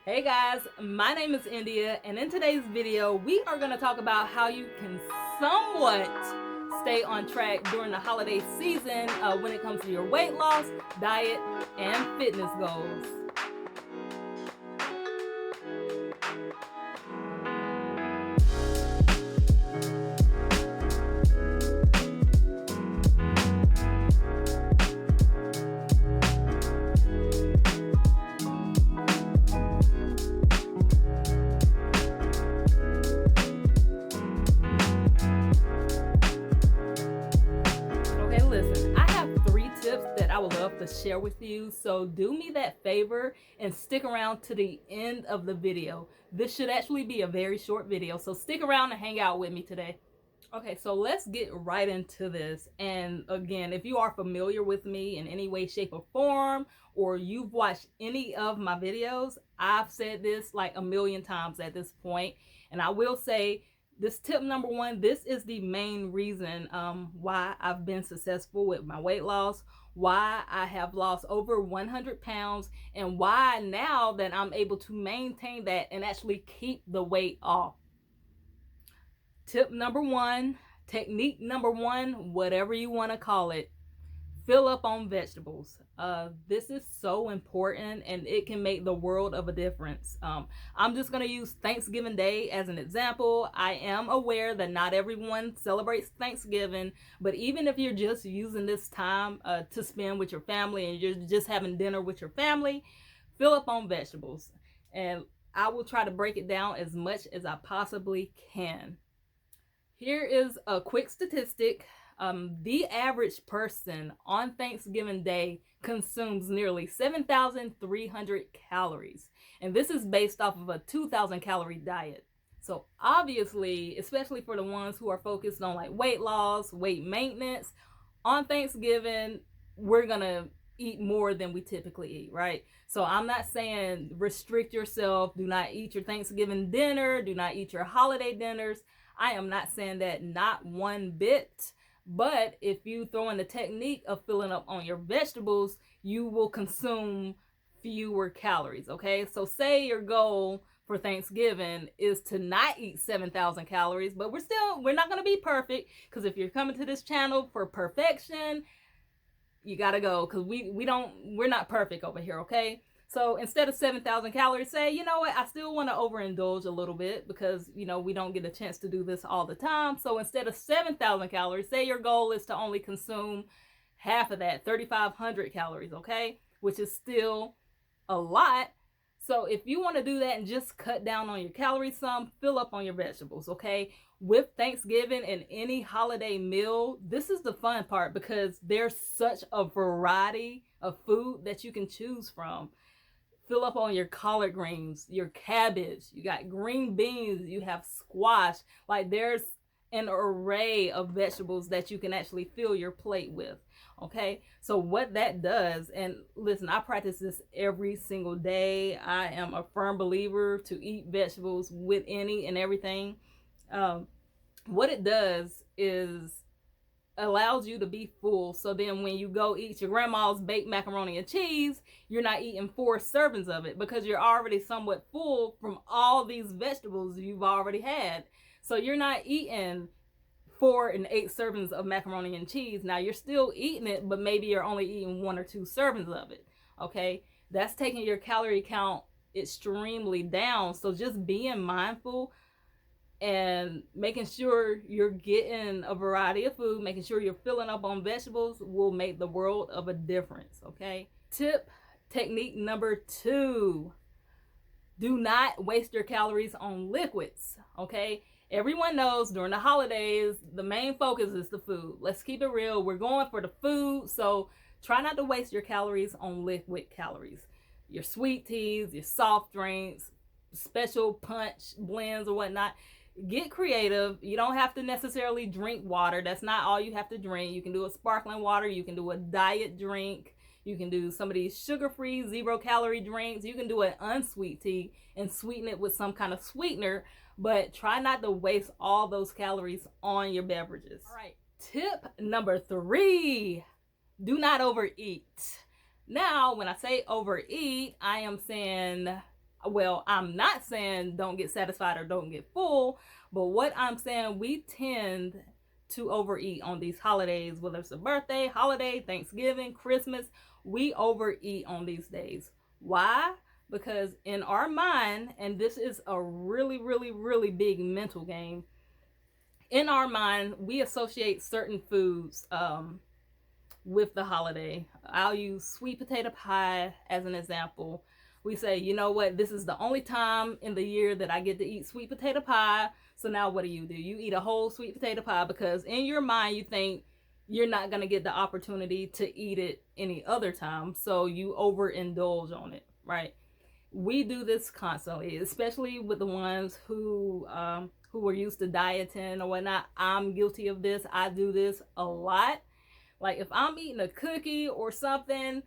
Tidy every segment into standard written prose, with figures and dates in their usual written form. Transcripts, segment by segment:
Hey guys, my name is India, and in today's video, we are going to talk about how you can somewhat stay on track during the holiday season when it comes to your weight loss, diet, and fitness goals. Listen, I have 3 tips that I would love to share with you, so do me that favor and stick around to the end of the video. This should actually be a very short video, so stick around and hang out with me today. Okay, so let's get right into this. And again, if you are familiar with me in any way, shape, or form, or you've watched any of my videos, I've said this like a million times at this point, and I will say this tip number 1, this is the main reason why I've been successful with my weight loss, why I have lost over 100 pounds, and why now that I'm able to maintain that and actually keep the weight off. Tip number 1, technique number 1, whatever you want to call it, fill up on vegetables. This is so important and it can make the world of a difference. I'm just going to use Thanksgiving Day as an example. I am aware that not everyone celebrates Thanksgiving, but even if you're just using this time to spend with your family and you're just having dinner with your family, fill up on vegetables. And I will try to break it down as much as I possibly can. Here is a quick statistic. The average person on Thanksgiving Day consumes nearly 7,300 calories. And this is based off of a 2,000 calorie diet. So obviously, especially for the ones who are focused on like weight loss, weight maintenance, on Thanksgiving, we're going to eat more than we typically eat, right? So I'm not saying restrict yourself, do not eat your Thanksgiving dinner, do not eat your holiday dinners. I am not saying that, not one bit. But if you throw in the technique of filling up on your vegetables, you will consume fewer calories, okay? So say your goal for Thanksgiving is to not eat 7,000 calories, but we're not going to be perfect, because if you're coming to this channel for perfection, you got to go, because we're not perfect over here, okay? So instead of 7,000 calories, say, you know what, I still want to overindulge a little bit because, we don't get a chance to do this all the time. So instead of 7,000 calories, say your goal is to only consume half of that, 3,500 calories, okay? Which is still a lot. So if you want to do that and just cut down on your calories some, fill up on your vegetables, okay? With Thanksgiving and any holiday meal, this is the fun part because there's such a variety of food that you can choose from. Fill up on your collard greens, your cabbage, you got green beans, you have squash. Like there's an array of vegetables that you can actually fill your plate with. Okay, so what that does, and listen, I practice this every single day. I am a firm believer to eat vegetables with any and everything. What it does is allows you to be full, so then when you go eat your grandma's baked macaroni and cheese, you're not eating 4 servings of it because you're already somewhat full from all these vegetables you've already had. So you're not eating 4 and 8 servings of macaroni and cheese. Now you're still eating it, but maybe you're only eating 1 or 2 servings of it. Okay, that's taking your calorie count extremely down. So just being mindful and making sure you're getting a variety of food, making sure you're filling up on vegetables will make the world of a difference, okay? Technique number 2, do not waste your calories on liquids, okay? Everyone knows during the holidays, the main focus is the food. Let's keep it real. We're going for the food, so try not to waste your calories on liquid calories. Your sweet teas, your soft drinks, special punch blends or whatnot. Get creative. You don't have to necessarily drink water. That's not all you have to drink. You can do a sparkling water. You can do a diet drink. You can do some of these sugar-free, 0-calorie drinks. You can do an unsweet tea and sweeten it with some kind of sweetener, but try not to waste all those calories on your beverages. All right, tip number 3, do not overeat. Now, when I say overeat, I am saying Well, I'm not saying don't get satisfied or don't get full, but what I'm saying, we tend to overeat on these holidays, whether it's a birthday, holiday, Thanksgiving, Christmas. We overeat on these days. Why? Because in our mind, and this is a really, really, really big mental game, in our mind, we associate certain foods with the holiday. I'll use sweet potato pie as an example. We say, you know what, this is the only time in the year that I get to eat sweet potato pie. So now what do? You eat a whole sweet potato pie because in your mind you think you're not going to get the opportunity to eat it any other time. So you overindulge on it, right? We do this constantly, especially with the ones who are used to dieting or whatnot. I'm guilty of this. I do this a lot. Like if I'm eating a cookie or something,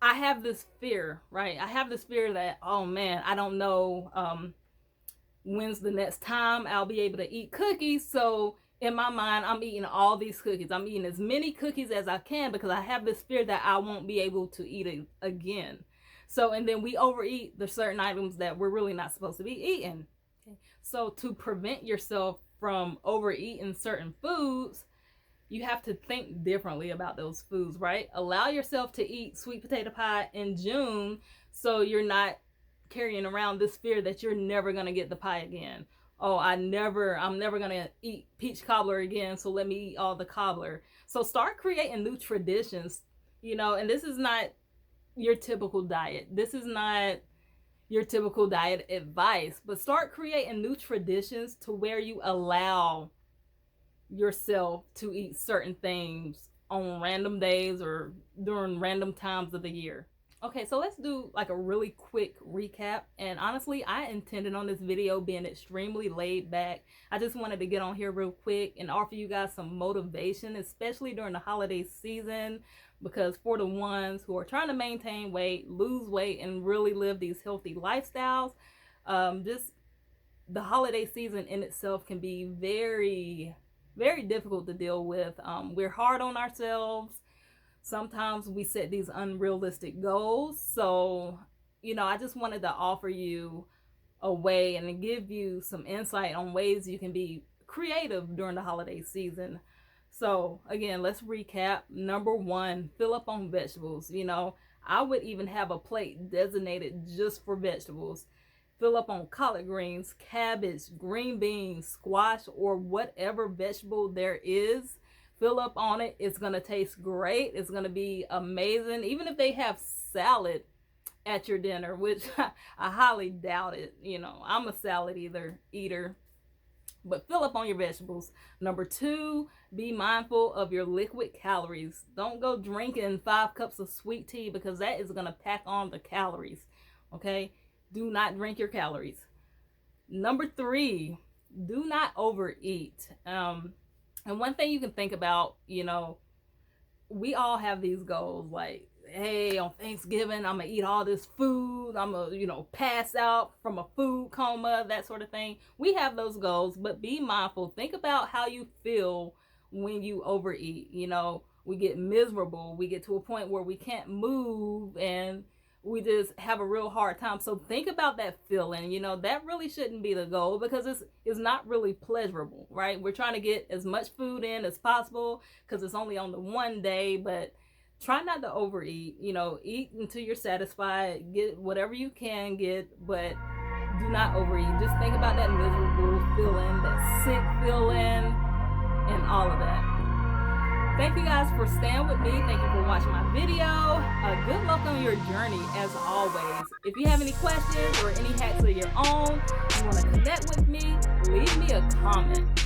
I have this fear, right? I have this fear that, oh man, I don't know when's the next time I'll be able to eat cookies. So in my mind, I'm eating all these cookies. I'm eating as many cookies as I can because I have this fear that I won't be able to eat it again. So, and then we overeat the certain items that we're really not supposed to be eating. Okay. So to prevent yourself from overeating certain foods, you have to think differently about those foods, right? Allow yourself to eat sweet potato pie in June so you're not carrying around this fear that you're never going to get the pie again. Oh, I'm never going to eat peach cobbler again, so let me eat all the cobbler. So start creating new traditions, and this is not your typical diet. This is not your typical diet advice, but start creating new traditions to where you allow yourself to eat certain things on random days or during random times of the year. Okay, so let's do like a really quick recap. And honestly, I intended on this video being extremely laid back. I just wanted to get on here real quick and offer you guys some motivation, especially during the holiday season, because for the ones who are trying to maintain weight, lose weight, and really live these healthy lifestyles, just the holiday season in itself can be very, very difficult to deal with. We're hard on ourselves. Sometimes we set these unrealistic goals. So, I just wanted to offer you a way and give you some insight on ways you can be creative during the holiday season. So again, let's recap. Number one, fill up on vegetables. I would even have a plate designated just for vegetables. Fill up on collard greens, cabbage, green beans, squash, or whatever vegetable there is. Fill up on it. It's going to taste great. It's going to be amazing. Even if they have salad at your dinner, which I highly doubt it. I'm a salad eater. But fill up on your vegetables. Number two, be mindful of your liquid calories. Don't go drinking 5 cups of sweet tea because that is going to pack on the calories. Okay? Do not drink your calories. Number three, do not overeat. And one thing you can think about, we all have these goals like, hey, on Thanksgiving, I'm going to eat all this food. I'm going to, pass out from a food coma, that sort of thing. We have those goals, but be mindful. Think about how you feel when you overeat. We get miserable. We get to a point where we can't move and we just have a real hard time. So think about that feeling. That really shouldn't be the goal because it's not really pleasurable, right? We're trying to get as much food in as possible because it's only on the one day, but try not to overeat. Eat until you're satisfied. Get whatever you can get, but do not overeat. Just think about that miserable feeling, that sick feeling, and all of that. Thank you guys for staying with me. Thank you for watching my video. Good luck on your journey as always. If you have any questions or any hacks of your own, you want to connect with me, leave me a comment.